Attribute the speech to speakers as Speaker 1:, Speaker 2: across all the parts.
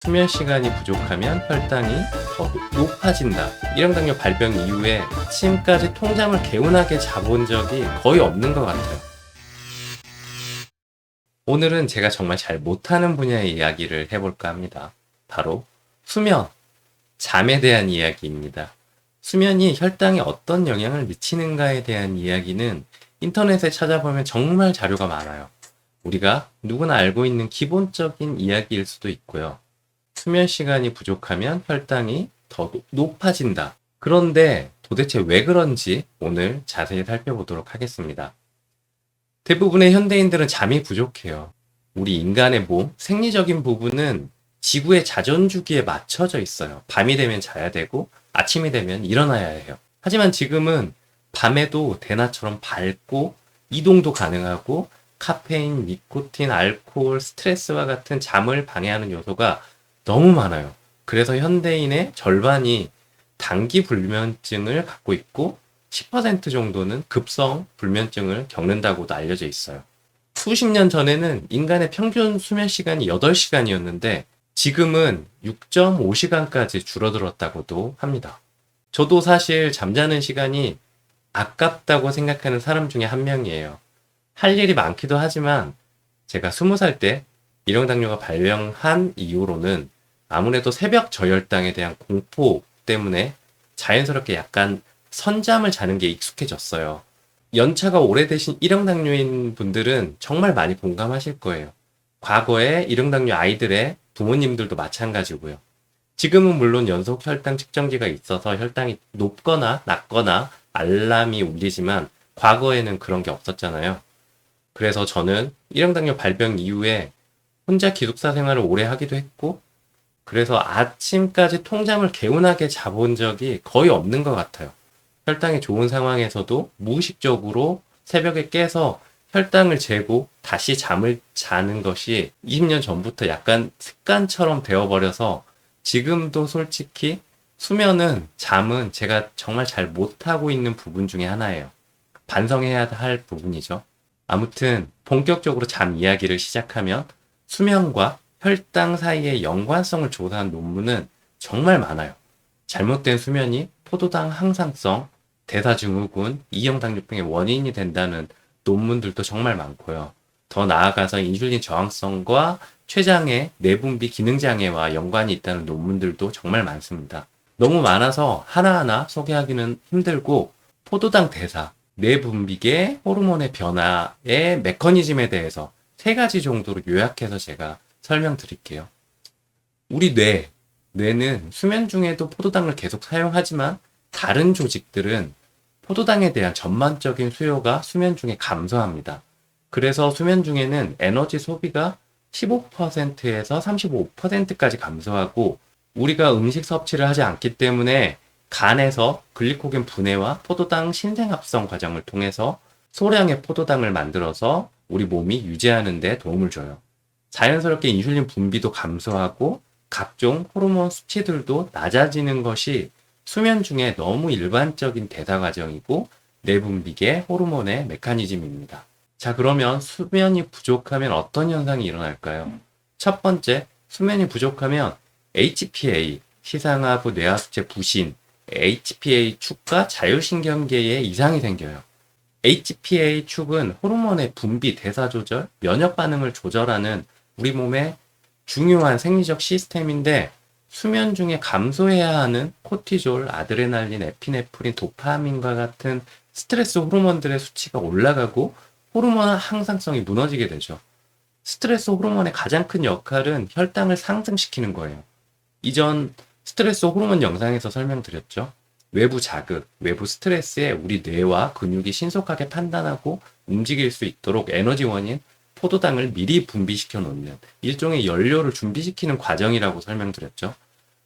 Speaker 1: 수면 시간이 부족하면 혈당이 더 높아진다. 일형당뇨 발병 이후에 아침까지 통잠을 개운하게 자본 적이 거의 없는 것 같아요. 오늘은 제가 정말 잘 못하는 분야의 이야기를 해볼까 합니다. 바로 수면, 잠에 대한 이야기입니다. 수면이 혈당에 어떤 영향을 미치는가에 대한 이야기는 인터넷에 찾아보면 정말 자료가 많아요. 우리가 누구나 알고 있는 기본적인 이야기일 수도 있고요. 수면 시간이 부족하면 혈당이 더 높아진다. 그런데 도대체 왜 그런지 오늘 자세히 살펴보도록 하겠습니다. 대부분의 현대인들은 잠이 부족해요. 우리 인간의 몸, 생리적인 부분은 지구의 자전주기에 맞춰져 있어요. 밤이 되면 자야 되고 아침이 되면 일어나야 해요. 하지만 지금은 밤에도 대낮처럼 밝고 이동도 가능하고 카페인, 니코틴, 알코올, 스트레스와 같은 잠을 방해하는 요소가 너무 많아요. 그래서 현대인의 절반이 단기 불면증을 갖고 있고 10% 정도는 급성 불면증을 겪는다고도 알려져 있어요. 수십 년 전에는 인간의 평균 수면 시간이 8시간이었는데 지금은 6.5시간까지 줄어들었다고도 합니다. 저도 사실 잠자는 시간이 아깝다고 생각하는 사람 중에 한 명이에요. 할 일이 많기도 하지만 제가 20살 때 일형당뇨가 발병한 이후로는 아무래도 새벽 저혈당에 대한 공포 때문에 자연스럽게 약간 선잠을 자는 게 익숙해졌어요. 연차가 오래되신 일형당뇨인 분들은 정말 많이 공감하실 거예요. 과거에 일형당뇨 아이들의 부모님들도 마찬가지고요. 지금은 물론 연속 혈당 측정기가 있어서 혈당이 높거나 낮거나 알람이 울리지만 과거에는 그런 게 없었잖아요. 그래서 저는 일형당뇨 발병 이후에 혼자 기숙사 생활을 오래 하기도 했고 그래서 아침까지 통잠을 개운하게 자본 적이 거의 없는 것 같아요. 혈당이 좋은 상황에서도 무의식적으로 새벽에 깨서 혈당을 재고 다시 잠을 자는 것이 20년 전부터 약간 습관처럼 되어버려서 지금도 솔직히 수면은, 잠은 제가 정말 잘 못하고 있는 부분 중에 하나예요. 반성해야 할 부분이죠. 아무튼 본격적으로 잠 이야기를 시작하면 수면과 혈당 사이의 연관성을 조사한 논문은 정말 많아요. 잘못된 수면이 포도당 항상성, 대사증후군, 이형당뇨병의 원인이 된다는 논문들도 정말 많고요. 더 나아가서 인슐린 저항성과 췌장의 내분비 기능장애와 연관이 있다는 논문들도 정말 많습니다. 너무 많아서 하나하나 소개하기는 힘들고 포도당 대사, 내분비계 호르몬의 변화의 메커니즘에 대해서 3가지 정도로 요약해서 제가 설명드릴게요. 우리 뇌는 수면 중에도 포도당을 계속 사용하지만 다른 조직들은 포도당에 대한 전반적인 수요가 수면 중에 감소합니다. 그래서 수면 중에는 에너지 소비가 15%에서 35%까지 감소하고 우리가 음식 섭취를 하지 않기 때문에 간에서 글리코겐 분해와 포도당 신생합성 과정을 통해서 소량의 포도당을 만들어서 우리 몸이 유지하는 데 도움을 줘요. 자연스럽게 인슐린 분비도 감소하고 각종 호르몬 수치들도 낮아지는 것이 수면 중에 너무 일반적인 대사 과정이고 내분비계 호르몬의 메커니즘입니다. 자, 그러면 수면이 부족하면 어떤 현상이 일어날까요? 첫 번째, 수면이 부족하면 HPA, 시상하부 뇌하수체 부신, HPA 축과 자율신경계에 이상이 생겨요. HPA 축은 호르몬의 분비, 대사 조절, 면역 반응을 조절하는 우리 몸의 중요한 생리적 시스템인데 수면 중에 감소해야 하는 코티졸, 아드레날린, 에피네프린, 도파민과 같은 스트레스 호르몬들의 수치가 올라가고 호르몬 항상성이 무너지게 되죠. 스트레스 호르몬의 가장 큰 역할은 혈당을 상승시키는 거예요. 이전 스트레스 호르몬 영상에서 설명드렸죠. 외부 자극, 외부 스트레스에 우리 뇌와 근육이 신속하게 판단하고 움직일 수 있도록 에너지원인 포도당을 미리 분비시켜 놓는 일종의 연료를 준비시키는 과정이라고 설명드렸죠.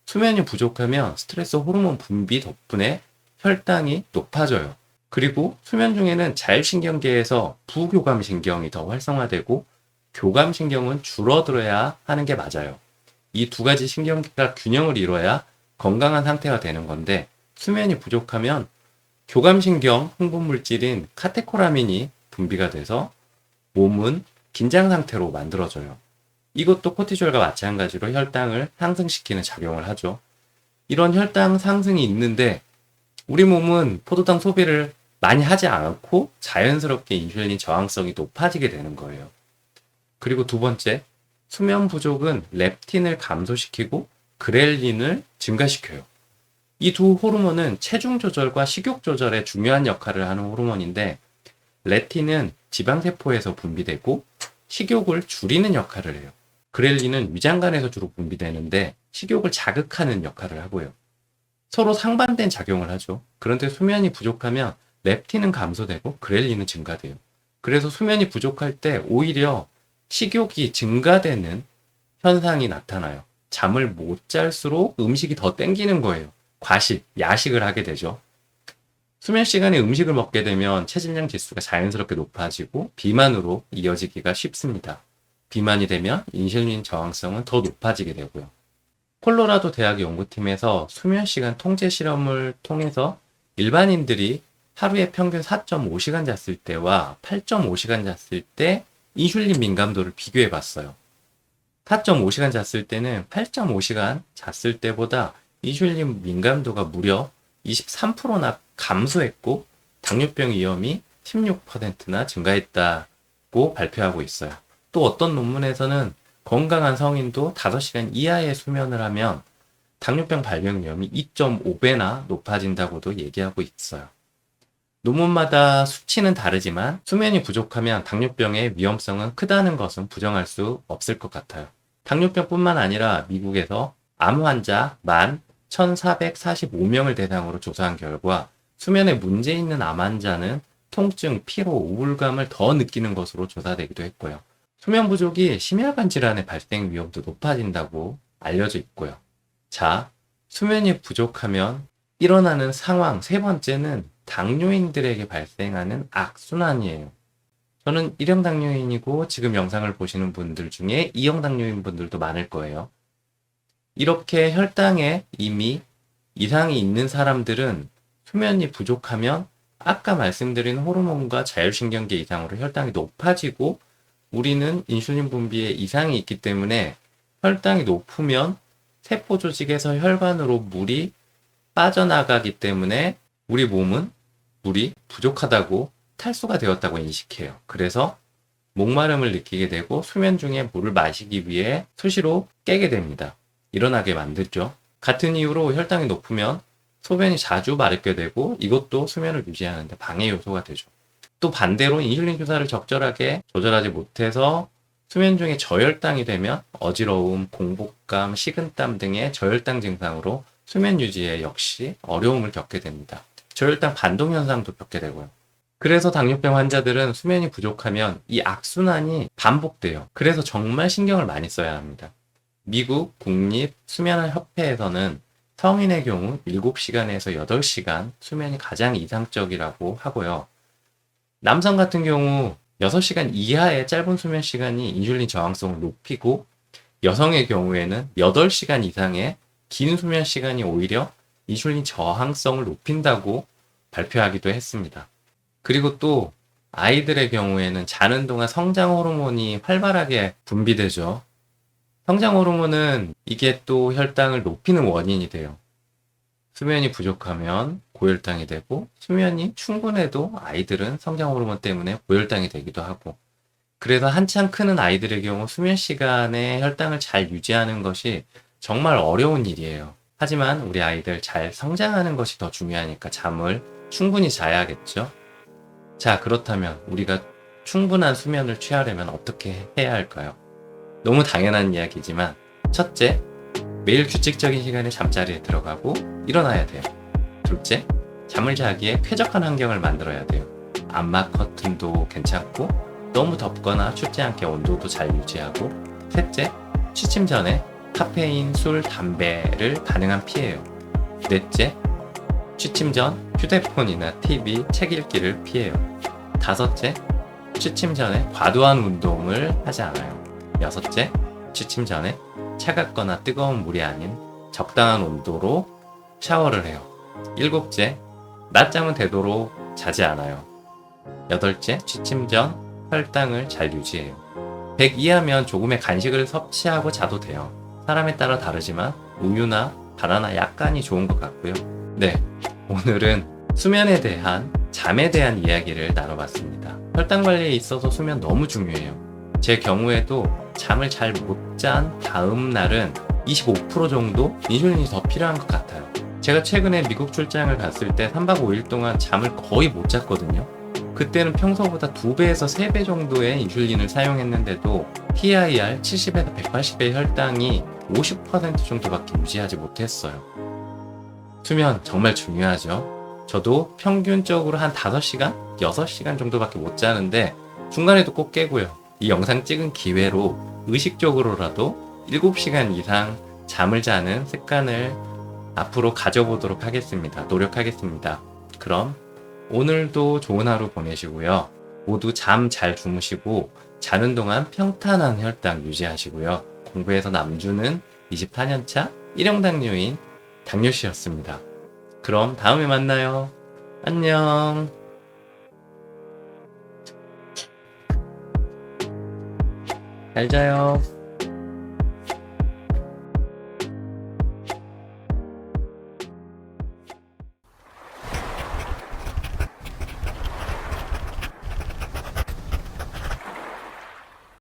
Speaker 1: 수면이 부족하면 스트레스 호르몬 분비 덕분에 혈당이 높아져요. 그리고 수면 중에는 자율신경계에서 부교감신경이 더 활성화되고 교감신경은 줄어들어야 하는 게 맞아요. 이 2가지 신경계가 균형을 이뤄야 건강한 상태가 되는 건데 수면이 부족하면 교감신경 흥분물질인 카테코라민이 분비가 돼서 몸은 긴장 상태로 만들어져요. 이것도 코티졸과 마찬가지로 혈당을 상승시키는 작용을 하죠. 이런 혈당 상승이 있는데 우리 몸은 포도당 소비를 많이 하지 않고 자연스럽게 인슐린 저항성이 높아지게 되는 거예요. 그리고 두 번째, 수면 부족은 렙틴을 감소시키고 그렐린을 증가시켜요. 이 두 호르몬은 체중 조절과 식욕 조절에 중요한 역할을 하는 호르몬인데, 렙틴은 지방세포에서 분비되고 식욕을 줄이는 역할을 해요. 그렐린은 위장관에서 주로 분비되는데 식욕을 자극하는 역할을 하고요. 서로 상반된 작용을 하죠. 그런데 수면이 부족하면 렙틴은 감소되고 그렐린은 증가돼요. 그래서 수면이 부족할 때 오히려 식욕이 증가되는 현상이 나타나요. 잠을 못 잘수록 음식이 더 땡기는 거예요. 과식, 야식을 하게 되죠. 수면 시간에 음식을 먹게 되면 체질량 지수가 자연스럽게 높아지고 비만으로 이어지기가 쉽습니다. 비만이 되면 인슐린 저항성은 더 높아지게 되고요. 콜로라도 대학 연구팀에서 수면 시간 통제 실험을 통해서 일반인들이 하루에 평균 4.5시간 잤을 때와 8.5시간 잤을 때 인슐린 민감도를 비교해 봤어요. 4.5시간 잤을 때는 8.5시간 잤을 때보다 인슐린 민감도가 무려 23%나 감소했고 당뇨병 위험이 16%나 증가했다고 발표하고 있어요. 또 어떤 논문에서는 건강한 성인도 5시간 이하의 수면을 하면 당뇨병 발병 위험이 2.5배나 높아진다고도 얘기하고 있어요. 논문마다 수치는 다르지만 수면이 부족하면 당뇨병의 위험성은 크다는 것은 부정할 수 없을 것 같아요. 당뇨병뿐만 아니라 미국에서 암 환자 11,445명을 대상으로 조사한 결과 수면에 문제 있는 암 환자는 통증, 피로, 우울감을 더 느끼는 것으로 조사되기도 했고요. 수면 부족이 심혈관 질환의 발생 위험도 높아진다고 알려져 있고요. 자, 수면이 부족하면 일어나는 상황 세 번째는 당뇨인들에게 발생하는 악순환이에요. 저는 1형 당뇨인이고 지금 영상을 보시는 분들 중에 2형 당뇨인 분들도 많을 거예요. 이렇게 혈당에 이미 이상이 있는 사람들은 수면이 부족하면 아까 말씀드린 호르몬과 자율신경계 이상으로 혈당이 높아지고 우리는 인슐린 분비에 이상이 있기 때문에 혈당이 높으면 세포 조직에서 혈관으로 물이 빠져나가기 때문에 우리 몸은 물이 부족하다고 탈수가 되었다고 인식해요. 그래서 목마름을 느끼게 되고 수면 중에 물을 마시기 위해 수시로 깨게 됩니다. 일어나게 만들죠. 같은 이유로 혈당이 높으면 소변이 자주 마렵게 되고 이것도 수면을 유지하는데 방해 요소가 되죠. 또 반대로 인슐린 주사를 적절하게 조절하지 못해서 수면 중에 저혈당이 되면 어지러움, 공복감, 식은땀 등의 저혈당 증상으로 수면 유지에 역시 어려움을 겪게 됩니다. 저혈당 반동 현상도 겪게 되고요. 그래서 당뇨병 환자들은 수면이 부족하면 이 악순환이 반복돼요. 그래서 정말 신경을 많이 써야 합니다. 미국 국립수면협회에서는 성인의 경우 7시간에서 8시간 수면이 가장 이상적이라고 하고요. 남성 같은 경우 6시간 이하의 짧은 수면 시간이 인슐린 저항성을 높이고 여성의 경우에는 8시간 이상의 긴 수면 시간이 오히려 인슐린 저항성을 높인다고 발표하기도 했습니다. 그리고 또 아이들의 경우에는 자는 동안 성장 호르몬이 활발하게 분비되죠. 성장 호르몬은 이게 또 혈당을 높이는 원인이 돼요. 수면이 부족하면 고혈당이 되고 수면이 충분해도 아이들은 성장 호르몬 때문에 고혈당이 되기도 하고 그래서 한창 크는 아이들의 경우 수면 시간에 혈당을 잘 유지하는 것이 정말 어려운 일이에요. 하지만 우리 아이들 잘 성장하는 것이 더 중요하니까 잠을 충분히 자야겠죠. 자, 그렇다면 우리가 충분한 수면을 취하려면 어떻게 해야 할까요? 너무 당연한 이야기지만 첫째, 매일 규칙적인 시간에 잠자리에 들어가고 일어나야 돼요. 둘째, 잠을 자기에 쾌적한 환경을 만들어야 돼요. 암막 커튼도 괜찮고 너무 덥거나 춥지 않게 온도도 잘 유지하고 셋째, 취침 전에 카페인, 술, 담배를 가능한 피해요. 넷째, 취침 전 휴대폰이나 TV, 책 읽기를 피해요. 다섯째, 취침 전에 과도한 운동을 하지 않아요. 여섯째, 취침 전에 차갑거나 뜨거운 물이 아닌 적당한 온도로 샤워를 해요. 일곱째, 낮잠은 되도록 자지 않아요. 여덟째, 취침 전 혈당을 잘 유지해요. 100 이하면 조금의 간식을 섭취하고 자도 돼요. 사람에 따라 다르지만 우유나 바나나 약간이 좋은 것 같고요. 네, 오늘은 수면에 대한, 잠에 대한 이야기를 나눠봤습니다. 혈당 관리에 있어서 수면 너무 중요해요. 제 경우에도 잠을 잘 못 잔 다음 날은 25% 정도 인슐린이 더 필요한 것 같아요. 제가 최근에 미국 출장을 갔을 때 3박 5일 동안 잠을 거의 못 잤거든요. 그때는 평소보다 2배에서 3배 정도의 인슐린을 사용했는데도 TIR 70에서 180의 혈당이 50% 정도밖에 유지하지 못했어요. 수면 정말 중요하죠. 저도 평균적으로 한 5시간? 6시간 정도밖에 못 자는데 중간에도 꼭 깨고요. 이 영상 찍은 기회로 의식적으로라도 7시간 이상 잠을 자는 습관을 앞으로 가져보도록 하겠습니다. 노력하겠습니다. 그럼 오늘도 좋은 하루 보내시고요. 모두 잠 잘 주무시고 자는 동안 평탄한 혈당 유지하시고요. 공부에서 남주는 24년차 1형 당뇨인 당뇨씨였습니다. 그럼 다음에 만나요. 안녕. 잘 자요.